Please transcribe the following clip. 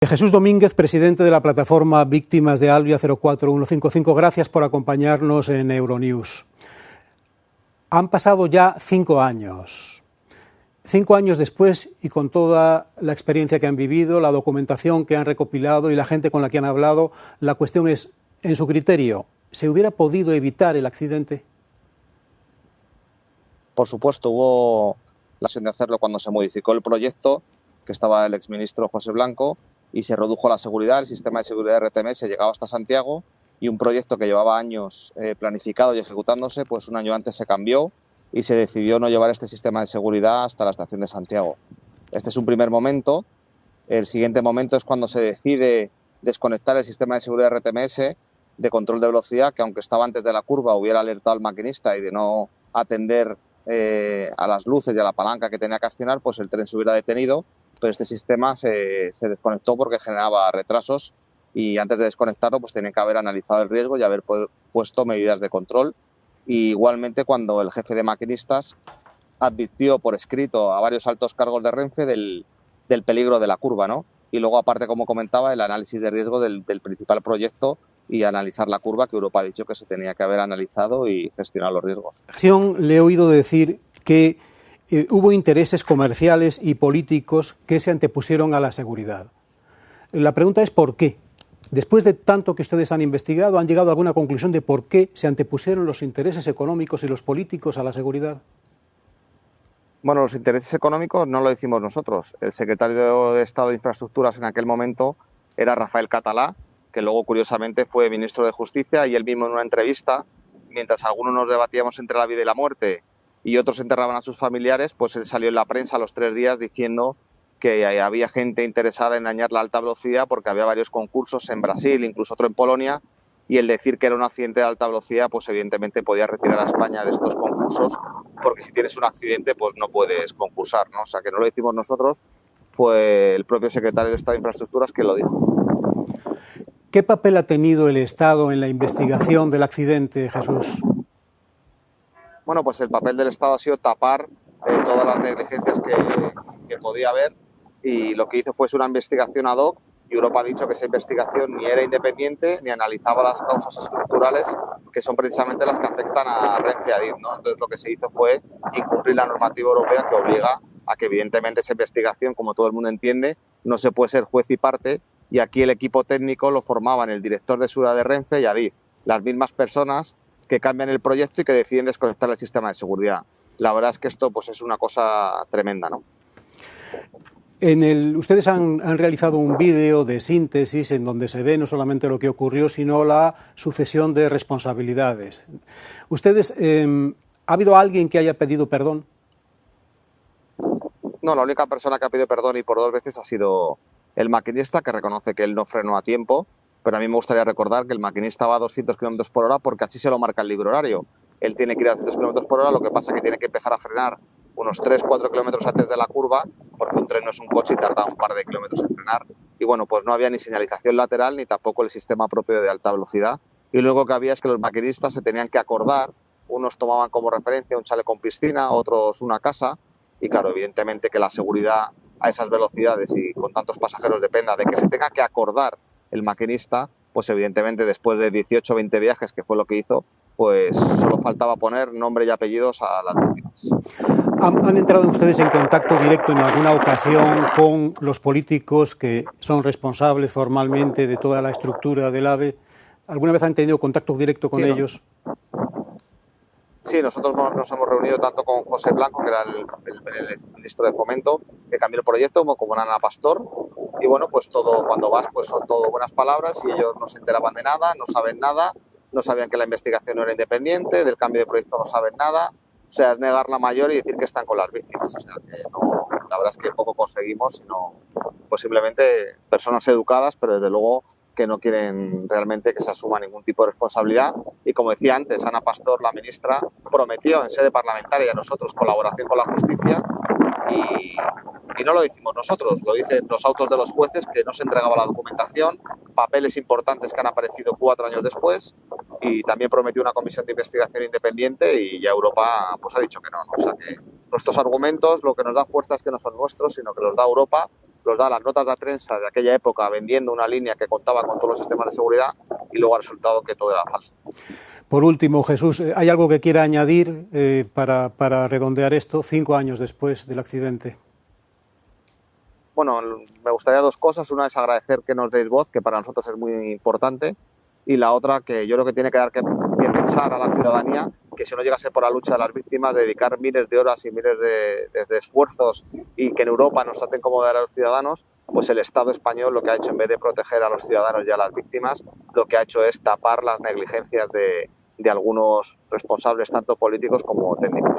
Jesús Domínguez, presidente de la plataforma Víctimas de Albia 04155, gracias por acompañarnos en Euronews. Han pasado ya 5 años. 5 años después, y con toda la experiencia que han vivido, la documentación que han recopilado y la gente con la que han hablado, la cuestión es, en su criterio, ¿se hubiera podido evitar el accidente? Por supuesto, hubo la opción de hacerlo cuando se modificó el proyecto, que estaba el exministro José Blanco, y se redujo la seguridad, el sistema de seguridad RTMS llegaba hasta Santiago, y un proyecto que llevaba años planificado y ejecutándose, pues un año antes se cambió y se decidió no llevar este sistema de seguridad hasta la estación de Santiago. Este es un primer momento. El siguiente momento es cuando se decide desconectar el sistema de seguridad RTMS de control de velocidad, que aunque estaba antes de la curva hubiera alertado al maquinista y de no atender a las luces y a la palanca que tenía que accionar, pues el tren se hubiera detenido, pero este sistema se desconectó porque generaba retrasos y antes de desconectarlo pues tenía que haber analizado el riesgo y haber puesto medidas de control. Y igualmente cuando el jefe de maquinistas advirtió por escrito a varios altos cargos de Renfe del peligro de la curva, ¿no? Y luego aparte, como comentaba, el análisis de riesgo del principal proyecto y analizar la curva, que Europa ha dicho que se tenía que haber analizado y gestionar los riesgos. Le he oído decir que hubo intereses comerciales y políticos que se antepusieron a la seguridad. La pregunta es ¿por qué? Después de tanto que ustedes han investigado, ¿han llegado a alguna conclusión de por qué se antepusieron los intereses económicos y los políticos a la seguridad? Bueno, los intereses económicos no lo decimos nosotros. El secretario de Estado de Infraestructuras en aquel momento era Rafael Catalá, que luego curiosamente fue ministro de Justicia, y él mismo en una entrevista, mientras algunos nos debatíamos entre la vida y la muerte y otros enterraban a sus familiares, pues él salió en la prensa a los 3 días diciendo que había gente interesada en dañar la alta velocidad porque había varios concursos en Brasil, incluso otro en Polonia, y el decir que era un accidente de alta velocidad, pues evidentemente podía retirar a España de estos concursos, porque si tienes un accidente pues no puedes concursar, ¿no? O sea, que no lo decimos nosotros, fue el propio secretario de Estado de Infraestructuras que lo dijo. ¿Qué papel ha tenido el Estado en la investigación del accidente, Jesús? Bueno, pues el papel del Estado ha sido tapar todas las negligencias que podía haber, y lo que hizo fue una investigación ad hoc, y Europa ha dicho que esa investigación ni era independiente ni analizaba las causas estructurales, que son precisamente las que afectan a Renfe y Adif, ¿no? Entonces lo que se hizo fue incumplir la normativa europea, que obliga a que evidentemente esa investigación, como todo el mundo entiende, no se puede ser juez y parte, y aquí el equipo técnico lo formaban el director de seguridad de Renfe y Adif, las mismas personas que cambian el proyecto y que deciden desconectar el sistema de seguridad. La verdad es que esto pues es una cosa tremenda, ¿no? Ustedes han realizado un vídeo de síntesis en donde se ve no solamente lo que ocurrió, sino la sucesión de responsabilidades. ¿Ha habido alguien que haya pedido perdón? No, la única persona que ha pedido perdón y por 2 veces ha sido el maquinista, que reconoce que él no frenó a tiempo, pero a mí me gustaría recordar que el maquinista va a 200 km por hora porque así se lo marca el libro horario. Él tiene que ir a 200 km por hora, lo que pasa es que tiene que empezar a frenar unos 3-4 kilómetros antes de la curva, porque un tren no es un coche y tarda un par de kilómetros en frenar. Y bueno, pues no había ni señalización lateral ni tampoco el sistema propio de alta velocidad. Y lo único que había es que los maquinistas se tenían que acordar, unos tomaban como referencia un chalet con piscina, otros una casa, y claro, evidentemente que la seguridad a esas velocidades y con tantos pasajeros dependa de que se tenga que acordar el maquinista, pues evidentemente después de 18 o 20 viajes, que fue lo que hizo, pues solo faltaba poner nombre y apellidos a las víctimas. ¿Han entrado ustedes en contacto directo en alguna ocasión con los políticos que son responsables formalmente de toda la estructura del AVE? ¿Alguna vez han tenido contacto directo con ellos? Sí, nosotros nos hemos reunido tanto con José Blanco, que era el ministro de Fomento, que cambió el proyecto, como con Ana Pastor. Y bueno, pues todo, cuando vas, pues son todo buenas palabras, y ellos no se enteraban de nada, no saben nada, no sabían que la investigación no era independiente, del cambio de proyecto no saben nada. O sea, es negar la mayor y decir que están con las víctimas. O sea, que no, la verdad es que poco conseguimos, sino posiblemente personas educadas, pero desde luego que no quieren realmente que se asuma ningún tipo de responsabilidad. Y como decía antes, Ana Pastor, la ministra, prometió en sede parlamentaria y a nosotros colaboración con la justicia, y no lo decimos nosotros, lo dicen los autos de los jueces, que no se entregaba la documentación, papeles importantes que han aparecido 4 años después, y también prometió una comisión de investigación independiente, y ya Europa pues ha dicho que no, ¿no? O sea que nuestros argumentos, lo que nos da fuerza es que no son nuestros, sino que los da Europa, nos da las notas de prensa de aquella época vendiendo una línea que contaba con todos los sistemas de seguridad y luego ha resultado que todo era falso. Por último, Jesús, ¿hay algo que quiera añadir para redondear esto 5 años después del accidente? Bueno, me gustaría 2 cosas. Una es agradecer que nos deis voz, que para nosotros es muy importante. Y la otra, que yo creo que tiene que dar que pensar a la ciudadanía que si no llega a ser por la lucha de las víctimas, dedicar miles de horas y miles de esfuerzos y que en Europa nos traten como de a los ciudadanos, pues el Estado español lo que ha hecho, en vez de proteger a los ciudadanos y a las víctimas, lo que ha hecho es tapar las negligencias de algunos responsables, tanto políticos como técnicos.